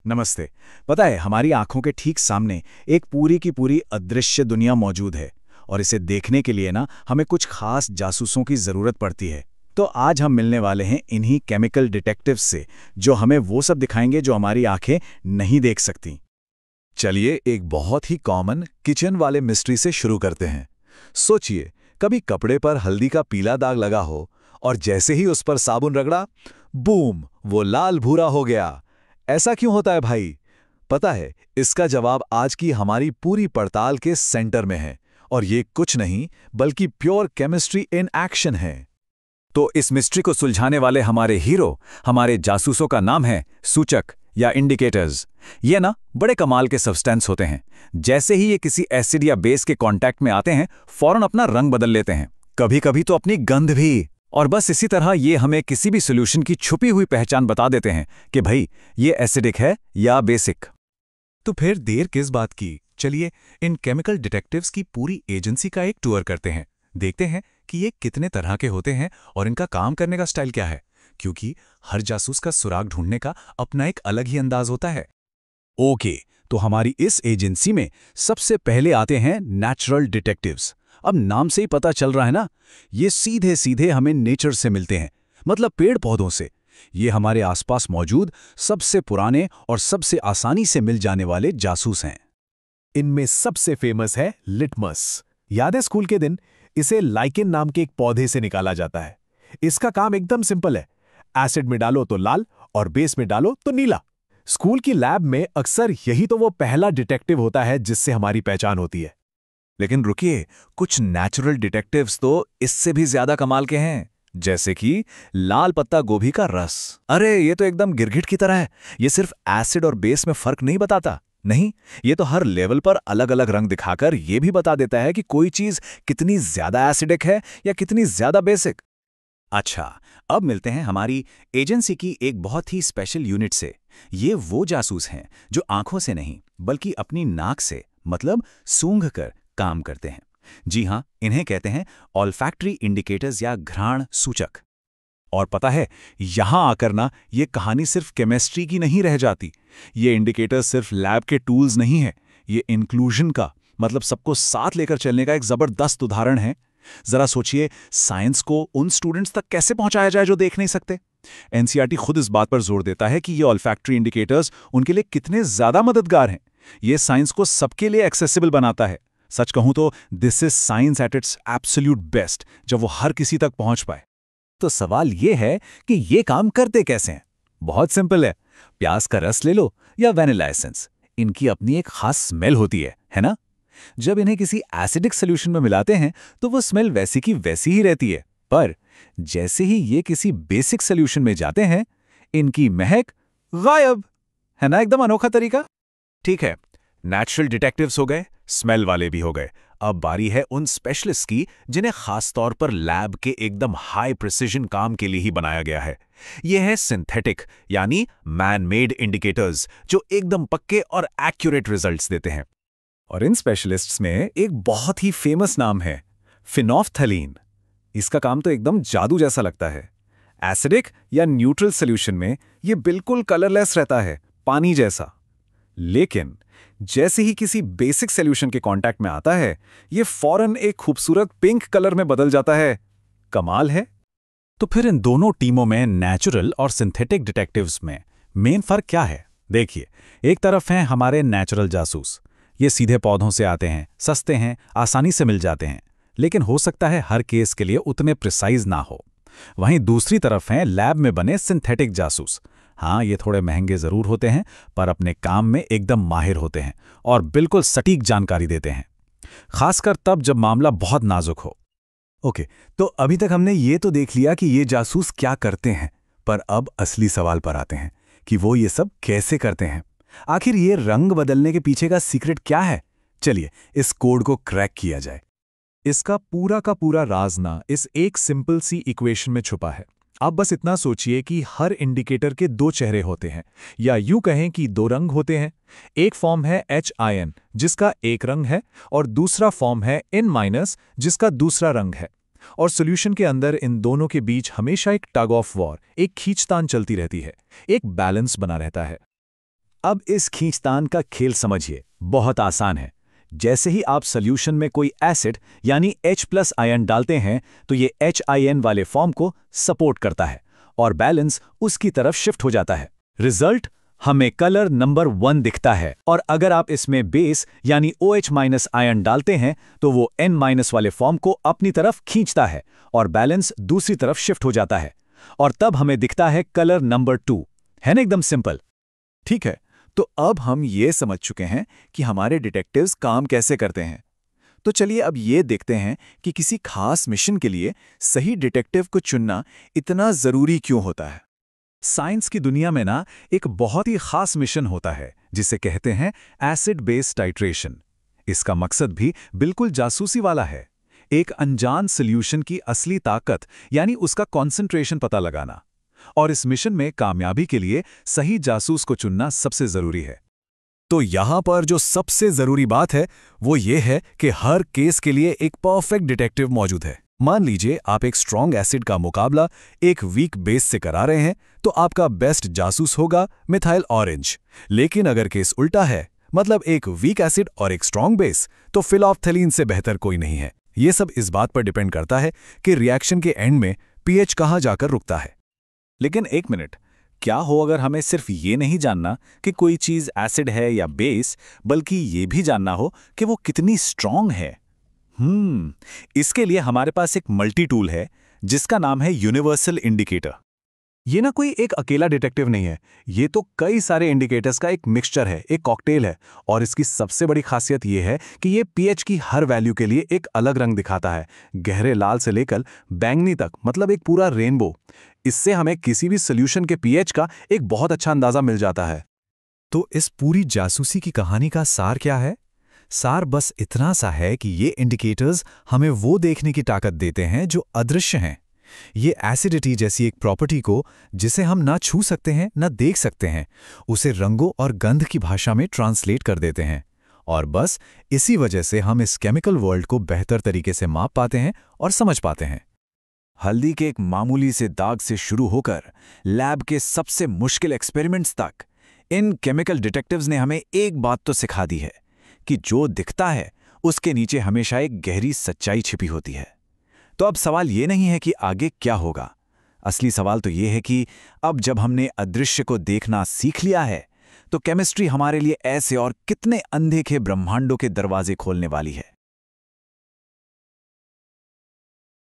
नमस्ते। पता है, हमारी आंखों के ठीक सामने एक पूरी की पूरी अदृश्य दुनिया मौजूद है और इसे देखने के लिए ना हमें कुछ खास जासूसों की ज़रूरत पड़ती है। तो आज हम मिलने वाले हैं इन्हीं केमिकल डिटेक्टिव्स से, जो हमें वो सब दिखाएंगे जो हमारी आंखें नहीं देख सकती। चलिए एक बहुत ही कॉमन किचन वाले मिस्ट्री से शुरू करते हैं। सोचिए, कभी कपड़े पर हल्दी का पीला दाग लगा हो और जैसे ही उस पर साबुन रगड़ा, बूम, वो लाल भूरा हो गया। ऐसा क्यों होता है भाई? पता है, इसका जवाब आज की हमारी पूरी पड़ताल के सेंटर में है। और ये कुछ नहीं बल्कि प्योर केमिस्ट्री इन एक्शन है। तो इस मिस्ट्री को सुलझाने वाले हमारे हीरो, हमारे जासूसों का नाम है सूचक या इंडिकेटर्स। ये ना बड़े कमाल के सब्सटेंस होते हैं। जैसे ही ये किसी एसिड या बेस के कांटेक्ट में आते हैं, फौरन अपना रंग बदल लेते हैं, कभी कभी तो अपनी गंध भी। और बस इसी तरह ये हमें किसी भी सॉल्यूशन की छुपी हुई पहचान बता देते हैं कि भाई ये एसिडिक है या बेसिक। तो फिर देर किस बात की, चलिए इन केमिकल डिटेक्टिव्स की पूरी एजेंसी का एक टूर करते हैं। देखते हैं कि ये कितने तरह के होते हैं और इनका काम करने का स्टाइल क्या है, क्योंकि हर जासूस का सुराग ढूंढने का अपना एक अलग ही अंदाज होता है। ओके, तो हमारी इस एजेंसी में सबसे पहले आते हैं नेचुरल डिटेक्टिव्स। अब नाम से ही पता चल रहा है ना, ये सीधे सीधे हमें नेचर से मिलते हैं, मतलब पेड़ पौधों से। ये हमारे आसपास मौजूद सबसे पुराने और सबसे आसानी से मिल जाने वाले जासूस हैं। इनमें सबसे फेमस है लिटमस। याद है स्कूल के दिन? इसे लाइकेन नाम के एक पौधे से निकाला जाता है। इसका काम एकदम सिंपल है, एसिड में डालो तो लाल और बेस में डालो तो नीला। स्कूल की लैब में अक्सर यही तो वो पहला डिटेक्टिव होता है जिससे हमारी पहचान होती है। लेकिन रुकिए, कुछ नेचुरल डिटेक्टिव्स तो इससे भी ज्यादा कमाल के हैं, जैसे कि लाल पत्ता गोभी का रस। अरे ये तो एकदम गिरगिट की तरह है। ये सिर्फ एसिड और बेस में फर्क नहीं बताता, नहीं, ये तो हर लेवल पर अलग अलग रंग दिखाकर ये भी बता देता है कि कोई चीज कितनी ज्यादा एसिडिक है या कितनी ज्यादा बेसिक। अच्छा, अब मिलते हैं हमारी एजेंसी की एक बहुत ही स्पेशल यूनिट से। ये वो जासूस हैं जो आंखों से नहीं बल्कि अपनी नाक से, मतलब सूंघ कर काम करते हैं। जी हाँ, इन्हें कहते हैं ऑल्फैक्टरी इंडिकेटर्स या घ्राण सूचक। और पता है, यहां आकर ना ये कहानी सिर्फ केमिस्ट्री की नहीं रह जाती। ये इंडिकेटर्स सिर्फ लैब के टूल्स नहीं है, ये इंक्लूजन का, मतलब सबको साथ लेकर चलने का एक जबरदस्त उदाहरण है। जरा सोचिए, साइंस को उन स्टूडेंट्स तक कैसे पहुंचाया जाए जो देख नहीं सकते। एनसीईआरटी खुद इस बात पर जोर देता है कि ये ऑल्फैक्टरी इंडिकेटर्स उनके लिए कितने ज्यादा मददगार हैं। ये साइंस को सबके लिए एक्सेसिबल बनाता है। सच कहूं तो this is science at its absolute best, जब वो हर किसी तक पहुंच पाए। तो सवाल ये है कि ये काम करते कैसे हैं? बहुत सिंपल है। प्याज का रस ले लो या वैनिला एसेंस, इनकी अपनी एक खास स्मेल होती है ना? जब इन्हें किसी एसिडिक सॉल्यूशन में मिलाते हैं तो वो स्मेल वैसी की वैसी ही रहती है, पर जैसे ही ये किसी बेसिक सॉल्यूशन में जाते हैं, इनकी महक गायब। है ना एकदम अनोखा तरीका? ठीक है, नेचुरल डिटेक्टिव्स हो गए, स्मेल वाले भी हो गए। अब बारी है उन स्पेशलिस्ट की जिन्हें खास तौर पर लैब के एकदम हाई प्रिसिजन काम के लिए ही बनाया गया है। यह है सिंथेटिक यानी मैन मेड इंडिकेटर्स, जो एकदम पक्के और एक्यूरेट रिजल्ट्स देते हैं। और इन स्पेशलिस्ट्स में एक बहुत ही फेमस नाम है, फिनोफ्थलीन। इसका काम तो एकदम जादू जैसा लगता है। एसिडिक या न्यूट्रल सॉल्यूशन में ये बिल्कुल कलरलेस रहता है, पानी जैसा। लेकिन जैसे ही किसी बेसिक सॉल्यूशन के कांटेक्ट में आता है, ये फौरन एक खूबसूरत पिंक कलर में बदल जाता है। कमाल है। तो फिर इन दोनों टीमों में, नेचुरल और सिंथेटिक डिटेक्टिव्स में, मेन फर्क क्या है? देखिए, एक तरफ हैं हमारे नेचुरल जासूस। ये सीधे पौधों से आते हैं, सस्ते हैं, आसानी से मिल जाते हैं, लेकिन हो सकता है हर केस के लिए उतने प्रिसाइज ना हो। वहीं दूसरी तरफ हैं लैब में बने सिंथेटिक जासूस। हाँ, ये थोड़े महंगे जरूर होते हैं, पर अपने काम में एकदम माहिर होते हैं और बिल्कुल सटीक जानकारी देते हैं, खासकर तब जब मामला बहुत नाजुक हो। ओके, तो अभी तक हमने ये तो देख लिया कि ये जासूस क्या करते हैं, पर अब असली सवाल पर आते हैं कि वो ये सब कैसे करते हैं। आखिर ये रंग बदलने के पीछे का सीक्रेट क्या है? चलिए इस कोड को क्रैक किया जाए। इसका पूरा का पूरा राज ना इस एक सिंपल सी इक्वेशन में छुपा है। आप बस इतना सोचिए कि हर इंडिकेटर के दो चेहरे होते हैं, या यूं कहें कि दो रंग होते हैं। एक फॉर्म है HIN जिसका एक रंग है, और दूसरा फॉर्म है N- जिसका दूसरा रंग है। और सॉल्यूशन के अंदर इन दोनों के बीच हमेशा एक टग ऑफ वॉर, एक खींचतान चलती रहती है, एक बैलेंस बना रहता है। अब इस खींचतान का खेल समझिए, बहुत आसान है। जैसे ही आप सॉल्यूशन में कोई एसिड यानी H+ आयन डालते हैं तो ये HIN वाले फॉर्म को सपोर्ट करता है और बैलेंस उसकी तरफ शिफ्ट हो जाता है। रिजल्ट हमें कलर नंबर 1 दिखता है, और अगर आप इसमें बेस यानी OH- आयन डालते हैं तो वो N- वाले फॉर्म को अपनी तरफ खींचता है और बैलेंस दूसरी तरफ शिफ्ट हो जाता है, और तब हमें दिखता है कलर नंबर 2। है ना, एकदम सिंपल। ठीक है, तो अब हम ये समझ चुके हैं कि हमारे डिटेक्टिव्स काम कैसे करते हैं। तो चलिए अब ये देखते हैं कि किसी खास मिशन के लिए सही डिटेक्टिव को चुनना इतना ज़रूरी क्यों होता है। साइंस की दुनिया में ना एक बहुत ही खास मिशन होता है जिसे कहते हैं एसिड बेस टाइट्रेशन। इसका मकसद भी बिल्कुल जासूसी वाला है, एक अनजान सॉल्यूशन की असली ताकत यानी उसका कॉन्सेंट्रेशन पता लगाना। और इस मिशन में कामयाबी के लिए सही जासूस को चुनना सबसे जरूरी है। तो यहां पर जो सबसे जरूरी बात है वो ये है कि हर केस के लिए एक परफेक्ट डिटेक्टिव मौजूद है। मान लीजिए आप एक स्ट्रॉन्ग एसिड का मुकाबला एक वीक बेस से करा रहे हैं, तो आपका बेस्ट जासूस होगा मिथाइल ऑरेंज। लेकिन अगर केस उल्टा है, मतलब एक वीक एसिड और एक स्ट्रॉन्ग बेस, तो फिलॉफ्थलीन से बेहतर कोई नहीं है। ये सब इस बात पर डिपेंड करता है कि रिएक्शन के एंड में पीएच कहां जाकर रुकता है। लेकिन एक मिनट, क्या हो अगर हमें सिर्फ ये नहीं जानना कि कोई चीज़ एसिड है या बेस, बल्कि ये भी जानना हो कि वो कितनी स्ट्रॉन्ग है? इसके लिए हमारे पास एक मल्टी टूल है जिसका नाम है यूनिवर्सल इंडिकेटर। ये ना कोई एक अकेला डिटेक्टिव नहीं है, ये तो कई सारे इंडिकेटर्स का एक मिक्सचर है, एक कॉकटेल है। और इसकी सबसे बड़ी खासियत ये है कि ये पीएच की हर वैल्यू के लिए एक अलग रंग दिखाता है, गहरे लाल से लेकर बैंगनी तक, मतलब एक पूरा रेनबो। इससे हमें किसी भी सॉल्यूशन के पीएच का एक बहुत अच्छा अंदाजा मिल जाता है। तो इस पूरी जासूसी की कहानी का सार क्या है? सार बस इतना सा है कि ये इंडिकेटर्स हमें वो देखने की ताकत देते हैं जो अदृश्य हैं। ये एसिडिटी जैसी एक प्रॉपर्टी को, जिसे हम ना छू सकते हैं ना देख सकते हैं, उसे रंगों और गंध की भाषा में ट्रांसलेट कर देते हैं। और बस इसी वजह से हम इस केमिकल वर्ल्ड को बेहतर तरीके से माप पाते हैं और समझ पाते हैं। हल्दी के एक मामूली से दाग से शुरू होकर लैब के सबसे मुश्किल एक्सपेरिमेंट्स तक, इन केमिकल डिटेक्टिव्स ने हमें एक बात तो सिखा दी है कि जो दिखता है उसके नीचे हमेशा एक गहरी सच्चाई छिपी होती है। तो अब सवाल ये नहीं है कि आगे क्या होगा, असली सवाल तो ये है कि अब जब हमने अदृश्य को देखना सीख लिया है, तो केमिस्ट्री हमारे लिए ऐसे और कितने अनदेखे ब्रह्मांडों के दरवाजे खोलने वाली है।